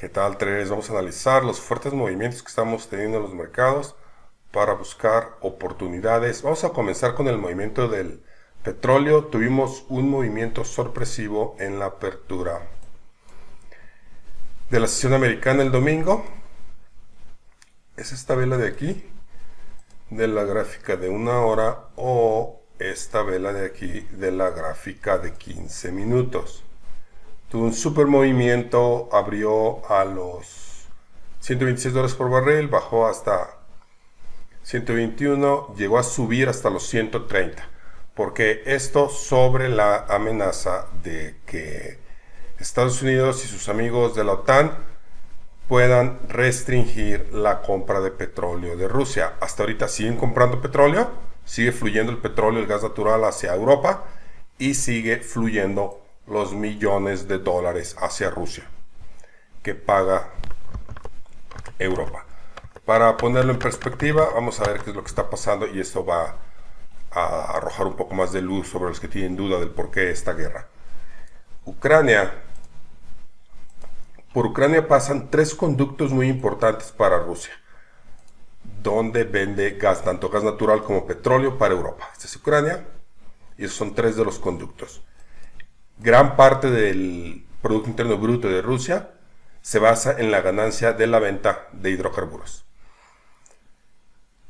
¿Qué tal, traders? Vamos a analizar los fuertes movimientos que estamos teniendo en los mercados para buscar oportunidades. Vamos a comenzar con el movimiento del petróleo. Tuvimos un movimiento sorpresivo en la apertura de la sesión americana el domingo. Es esta vela de aquí, de la gráfica de 1 hora, o esta vela de aquí, de la gráfica de 15 minutos. Tuvo un super movimiento, abrió a los $126 por barril, bajó hasta 121, llegó a subir hasta los 130, porque esto sobre la amenaza de que Estados Unidos y sus amigos de la OTAN puedan restringir la compra de petróleo de Rusia. Hasta ahorita siguen comprando petróleo, sigue fluyendo el petróleo y el gas natural hacia Europa y sigue fluyendo los millones de dólares hacia Rusia que paga Europa. Para ponerlo en perspectiva, vamos a ver qué es lo que está pasando, y esto va a arrojar un poco más de luz sobre los que tienen duda del por qué esta guerra. Por Ucrania pasan 3 conductos muy importantes para Rusia, donde vende gas, tanto gas natural como petróleo, para Europa. Esta es Ucrania, y esos son 3 de los conductos. Gran parte del Producto Interno Bruto de Rusia se basa en la ganancia de la venta de hidrocarburos.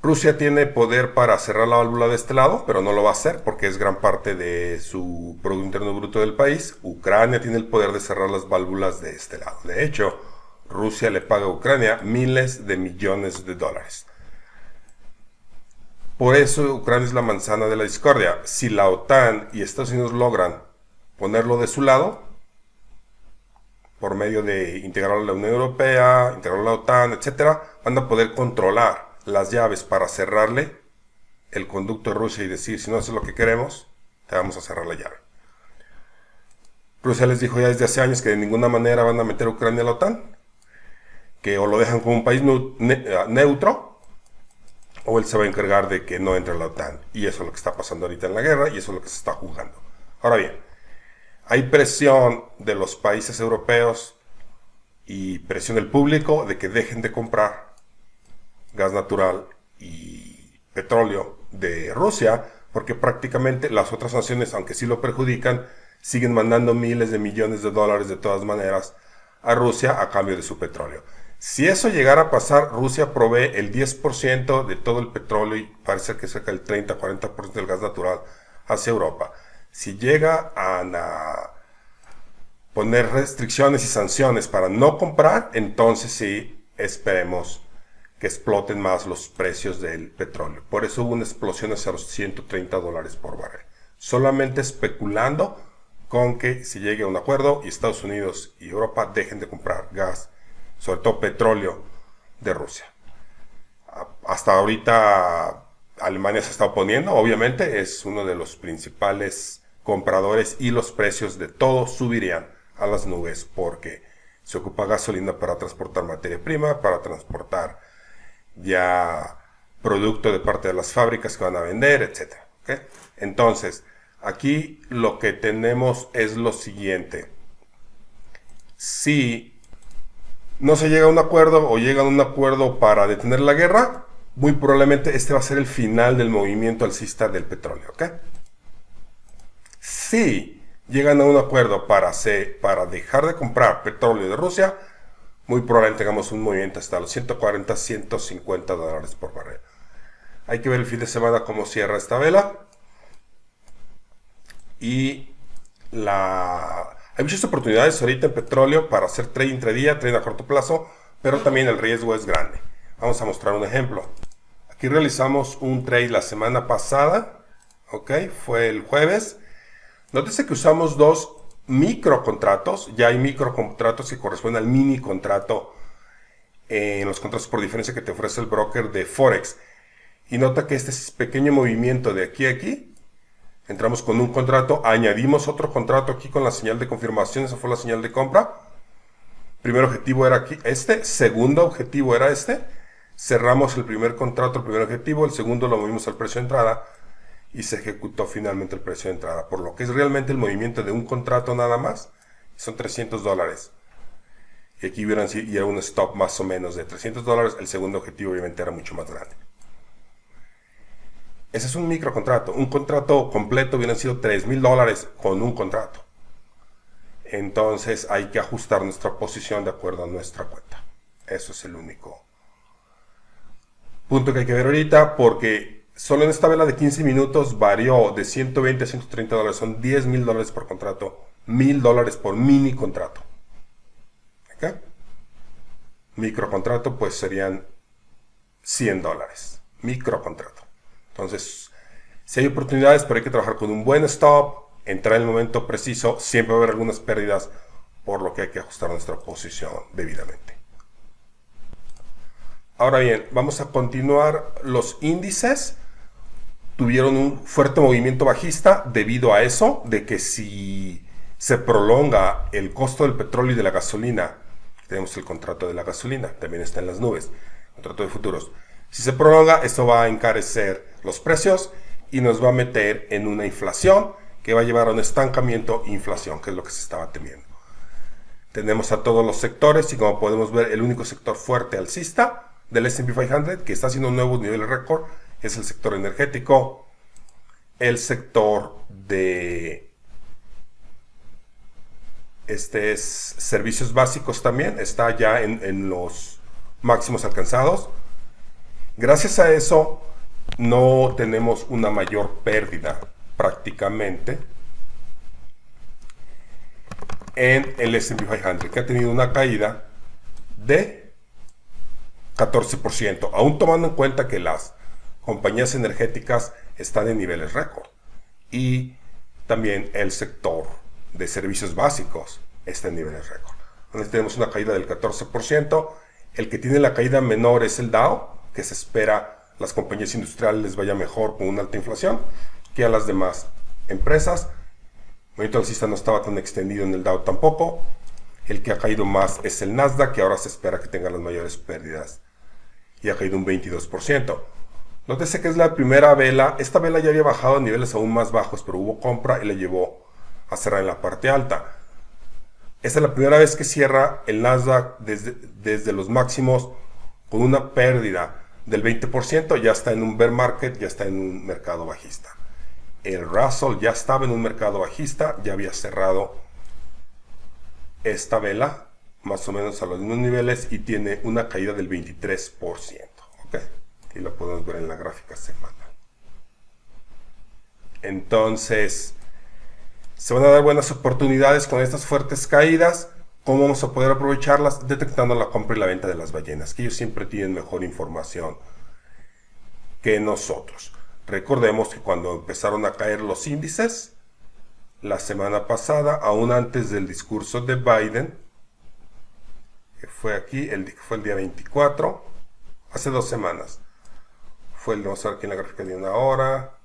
Rusia tiene poder para cerrar la válvula de este lado, pero no lo va a hacer porque es gran parte de su Producto Interno Bruto del país. Ucrania tiene el poder de cerrar las válvulas de este lado. De hecho, Rusia le paga a Ucrania miles de millones de dólares. Por eso Ucrania es la manzana de la discordia. Si la OTAN y Estados Unidos logran ponerlo de su lado, por medio de integrar a la Unión Europea, integrar a la OTAN, etc., van a poder controlar las llaves para cerrarle el conducto de Rusia y decir: si no haces lo que queremos, te vamos a cerrar la llave. Rusia les dijo ya desde hace años que de ninguna manera van a meter a Ucrania a la OTAN, que o lo dejan como un país neutro, o él se va a encargar de que no entre a la OTAN. Y eso es lo que está pasando ahorita en la guerra, y eso es lo que se está jugando. Ahora bien, hay presión de los países europeos y presión del público de que dejen de comprar gas natural y petróleo de Rusia, porque prácticamente las otras naciones, aunque sí lo perjudican, siguen mandando miles de millones de dólares de todas maneras a Rusia a cambio de su petróleo. Si eso llegara a pasar, Rusia provee el 10% de todo el petróleo y parece que cerca del 30-40% del gas natural hacia Europa. Si llega a poner restricciones y sanciones para no comprar, entonces sí esperemos que exploten más los precios del petróleo. Por eso hubo una explosión hacia los $130 por barril. Solamente especulando con que se llegue a un acuerdo y Estados Unidos y Europa dejen de comprar gas, sobre todo petróleo, de Rusia. Hasta ahorita Alemania se está oponiendo, obviamente es uno de los principales compradores, y los precios de todo subirían a las nubes porque se ocupa gasolina para transportar materia prima, para transportar ya producto de parte de las fábricas que van a vender, etc. ¿Okay? Entonces, aquí lo que tenemos es lo siguiente: si no se llega a un acuerdo o llegan a un acuerdo para detener la guerra, muy probablemente este va a ser el final del movimiento alcista del petróleo. ¿Okay? Si llegan a un acuerdo para dejar de comprar petróleo de Rusia, muy probablemente tengamos un movimiento hasta los $140-$150 por barril. Hay que ver el fin de semana cómo cierra esta vela. Y hay muchas oportunidades ahorita en petróleo para hacer trade intradía, trade a corto plazo, pero también el riesgo es grande. Vamos a mostrar un ejemplo. Aquí realizamos un trade la semana pasada, fue el jueves. Nótese que usamos 2 microcontratos. Ya hay microcontratos que corresponden al mini contrato en los contratos por diferencia que te ofrece el broker de Forex. Y nota que este pequeño movimiento de aquí a aquí, entramos con un contrato, añadimos otro contrato aquí con la señal de confirmación, esa fue la señal de compra. Primer objetivo era aquí, segundo objetivo era cerramos el primer contrato, el primer objetivo, el segundo lo movimos al precio de entrada y se ejecutó finalmente el precio de entrada, por lo que es realmente el movimiento de un contrato nada más, son $300. y aquí hubieran sido, y era un stop más o menos de $300, el segundo objetivo obviamente era mucho más grande. Ese es un microcontrato. Un contrato completo hubieran sido $3,000 con un contrato. Entonces hay que ajustar nuestra posición de acuerdo a nuestra cuenta. Eso es el único punto que hay que ver ahorita, porque solo en esta vela de 15 minutos varió de 120 a $130. Son $10,000 por contrato, $1,000 por mini contrato. ¿Ok? Microcontrato pues serían $100. Microcontrato. Entonces, si hay oportunidades, pero hay que trabajar con un buen stop, entrar en el momento preciso, siempre va a haber algunas pérdidas, por lo que hay que ajustar nuestra posición debidamente. Ahora bien, vamos a continuar. Los índices tuvieron un fuerte movimiento bajista debido a eso, de que si se prolonga el costo del petróleo y de la gasolina, tenemos el contrato de la gasolina, también está en las nubes, contrato de futuros. Si se prolonga, esto va a encarecer los precios y nos va a meter en una inflación que va a llevar a un estancamiento e inflación, que es lo que se estaba temiendo. Tenemos a todos los sectores y como podemos ver, el único sector fuerte alcista del S&P 500 que está haciendo nuevos niveles récord es el sector energético, el sector de servicios básicos también está ya en los máximos alcanzados. Gracias a eso no tenemos una mayor pérdida prácticamente en el S&P 500, que ha tenido una caída de 14%, aún tomando en cuenta que las compañías energéticas están en niveles récord y también el sector de servicios básicos está en niveles récord. Entonces tenemos una caída del 14%. El que tiene la caída menor es el Dow, que se espera las compañías industriales les vaya mejor con una alta inflación que a las demás empresas. El movimiento alcista no estaba tan extendido en el Dow tampoco. El que ha caído más es el Nasdaq, que ahora se espera que tenga las mayores pérdidas y ha caído un 22%. Nótese que es la primera vela. Esta vela ya había bajado a niveles aún más bajos, pero hubo compra y le llevó a cerrar en la parte alta. Esta es la primera vez que cierra el Nasdaq desde los máximos con una pérdida del 20%, ya está en un bear market, ya está en un mercado bajista. El Russell ya estaba en un mercado bajista, ya había cerrado esta vela más o menos a los mismos niveles y tiene una caída del 23%. ¿Ok? Y lo podemos ver en la gráfica semanal. Entonces, se van a dar buenas oportunidades con estas fuertes caídas. ¿Cómo vamos a poder aprovecharlas? Detectando la compra y la venta de las ballenas, que ellos siempre tienen mejor información que nosotros. Recordemos que cuando empezaron a caer los índices, la semana pasada, aún antes del discurso de Biden, que fue aquí, fue el día 24, hace 2 semanas, vamos a ver aquí en la gráfica de una hora,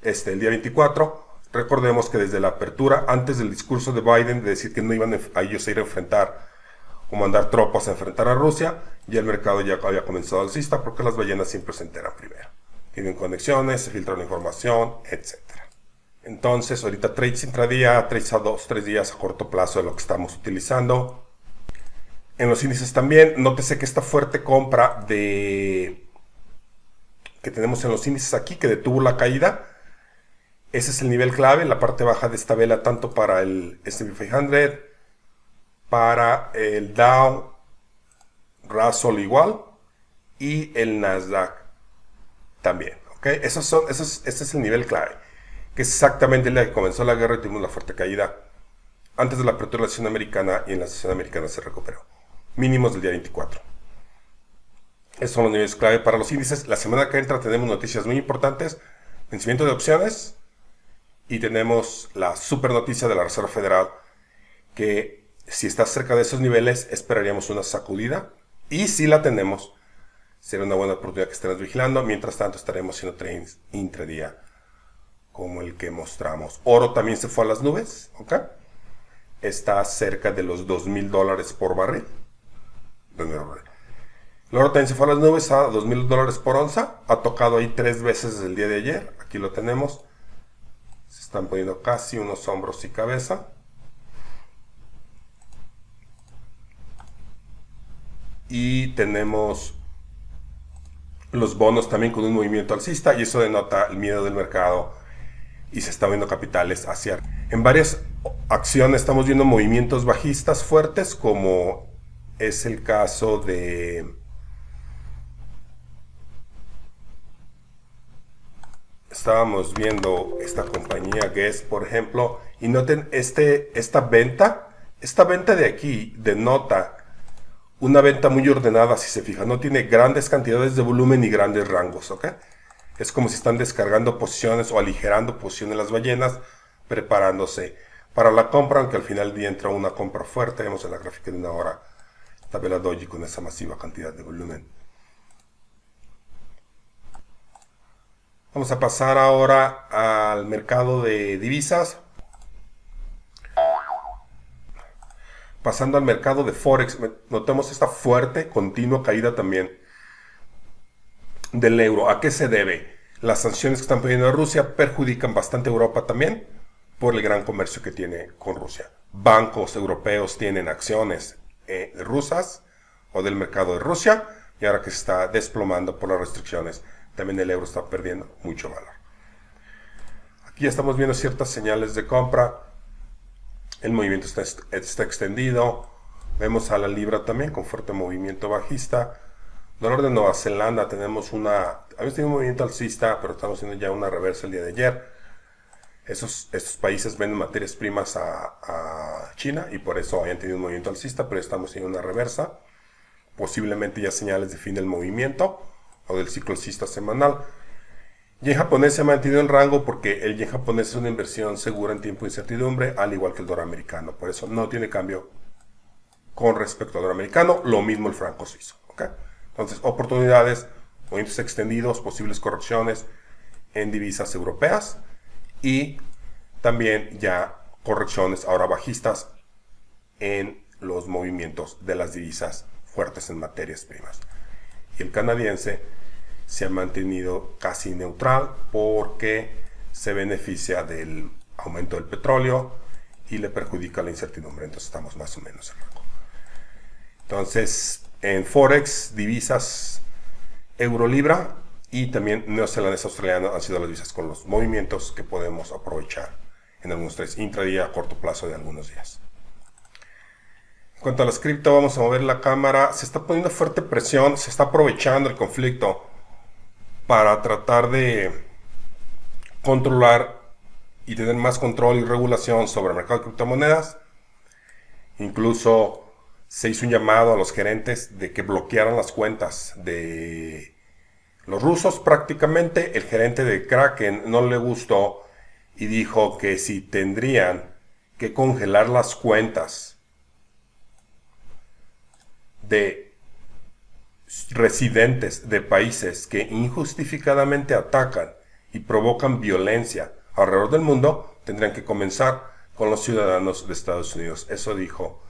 el día 24, recordemos que desde la apertura, antes del discurso de Biden, de decir que no iban a ellos a ir a enfrentar o mandar tropas a enfrentar a Rusia, ya el mercado ya había comenzado alcista, porque las ballenas siempre se enteran primero. Tienen conexiones, se filtra la información, etc. Entonces, ahorita trades intradía, trades a 2-3 días a corto plazo de lo que estamos utilizando. En los índices también, nótese que esta fuerte compra que tenemos en los índices aquí, que detuvo la caída, ese es el nivel clave, la parte baja de esta vela, tanto para el S&P 500, para el Dow, Russell igual, y el Nasdaq también. ¿Okay? Ese es el nivel clave, que es exactamente el día que comenzó la guerra y tuvimos la fuerte caída antes de la apertura de la sesión americana, y en la sesión americana se recuperó. Mínimos del día 24. Esos son los niveles clave para los índices. La semana que entra tenemos noticias muy importantes, vencimiento de opciones, y tenemos la super noticia de la Reserva Federal, que si está cerca de esos niveles esperaríamos una sacudida, y si la tenemos, será una buena oportunidad que estemos vigilando. Mientras tanto estaremos haciendo trades intradía como el que mostramos. Oro también se fue a las nubes, ¿ok? Está cerca de los $2,000 por barril. El oro también se fue a las nubes a $2,000 por onza. Ha tocado ahí 3 veces desde el día de ayer. Aquí lo tenemos. Se están poniendo casi unos hombros y cabeza. y tenemos los bonos también con un movimiento alcista, y eso denota el miedo del mercado y se está viendo capitales hacia. En varias acciones estamos viendo movimientos bajistas fuertes, como es el caso de estábamos viendo esta compañía Guess, por ejemplo, y noten esta venta de aquí denota una venta muy ordenada, si se fijan, no tiene grandes cantidades de volumen ni grandes rangos, ¿ok? Es como si están descargando posiciones o aligerando posiciones las ballenas, preparándose para la compra, aunque al final del día entra una compra fuerte. Vemos en la gráfica de una hora tabla doji con esa masiva cantidad de volumen. Vamos a pasar ahora al mercado de divisas. Pasando al mercado de Forex, notamos esta fuerte, continua caída también del euro. ¿A qué se debe? Las sanciones que están poniendo a Rusia perjudican bastante a Europa también por el gran comercio que tiene con Rusia. Bancos europeos tienen acciones rusas o del mercado de Rusia, y ahora que se está desplomando por las restricciones, también el euro está perdiendo mucho valor. Aquí ya estamos viendo ciertas señales de compra. El movimiento está extendido. Vemos a la libra también con fuerte movimiento bajista. Dólar de Nueva Zelanda habíamos tenido un movimiento alcista, pero estamos haciendo ya una reversa el día de ayer. Estos países venden materias primas a China y por eso habían tenido un movimiento alcista, pero estamos en una reversa. Posiblemente ya señales de fin del movimiento o del ciclo alcista semanal. Yen japonés se ha mantenido en rango porque el yen japonés es una inversión segura en tiempo de incertidumbre, al igual que el dólar americano. Por eso no tiene cambio con respecto al dólar americano. Lo mismo el franco suizo. ¿Okay? Entonces, oportunidades, movimientos extendidos, posibles correcciones en divisas europeas y también ya correcciones ahora bajistas en los movimientos de las divisas fuertes en materias primas. Y el canadiense se ha mantenido casi neutral porque se beneficia del aumento del petróleo y le perjudica la incertidumbre. Entonces estamos más o menos en rango. Entonces, en Forex, divisas euro-libra y también neozelandés-australiano han sido las divisas con los movimientos que podemos aprovechar en algunos trades intradía a corto plazo de algunos días. En cuanto a las cripto, vamos a mover la cámara. Se está poniendo fuerte presión, se está aprovechando el conflicto para tratar de controlar y tener más control y regulación sobre el mercado de criptomonedas. Incluso se hizo un llamado a los gerentes de que bloquearan las cuentas de los rusos. Prácticamente el gerente de Kraken no le gustó y dijo que si tendrían que congelar las cuentas de residentes de países que injustificadamente atacan y provocan violencia alrededor del mundo, tendrían que comenzar con los ciudadanos de Estados Unidos. Eso dijo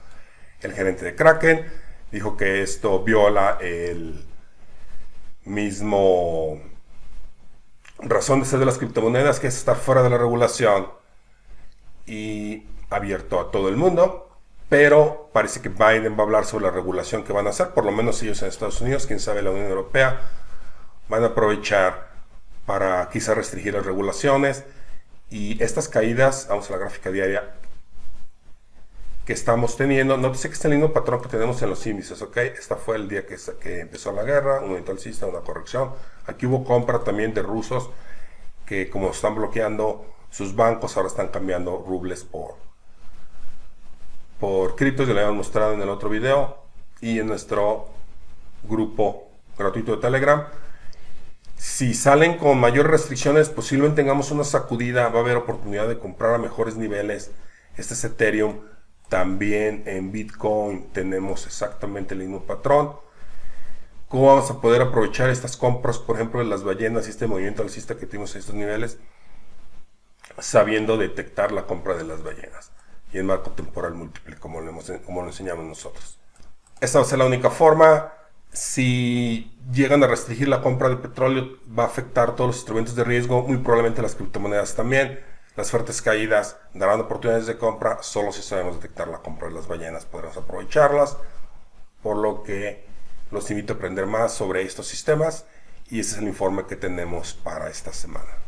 el gerente de Kraken. Dijo que esto viola el mismo razón de ser de las criptomonedas, que es estar fuera de la regulación y abierto a todo el mundo. Pero parece que Biden va a hablar sobre la regulación que van a hacer, por lo menos ellos en Estados Unidos, quién sabe la Unión Europea, van a aprovechar para quizá restringir las regulaciones. Y estas caídas, vamos a la gráfica diaria que estamos teniendo, nótese que está el mismo patrón que tenemos en los índices, ¿ok? Esta fue el día que empezó la guerra, un movimiento alcista, una corrección. Aquí hubo compra también de rusos que, como están bloqueando sus bancos, ahora están cambiando rubles por criptos. Ya lo habíamos mostrado en el otro video y en nuestro grupo gratuito de Telegram. Si salen con mayores restricciones, posiblemente tengamos una sacudida, va a haber oportunidad de comprar a mejores niveles. Este es Ethereum. También en Bitcoin tenemos exactamente el mismo patrón. ¿Cómo vamos a poder aprovechar estas compras, por ejemplo, de las ballenas y este movimiento alcista que tuvimos en estos niveles? Sabiendo detectar la compra de las ballenas y en marco temporal múltiple, como lo enseñamos nosotros. Esta va a ser la única forma. Si llegan a restringir la compra de petróleo, va a afectar todos los instrumentos de riesgo, muy probablemente las criptomonedas también. Las fuertes caídas darán oportunidades de compra. Solo si sabemos detectar la compra de las ballenas podremos aprovecharlas, por lo que Los invito a aprender más sobre estos sistemas y ese es el informe que tenemos para esta semana.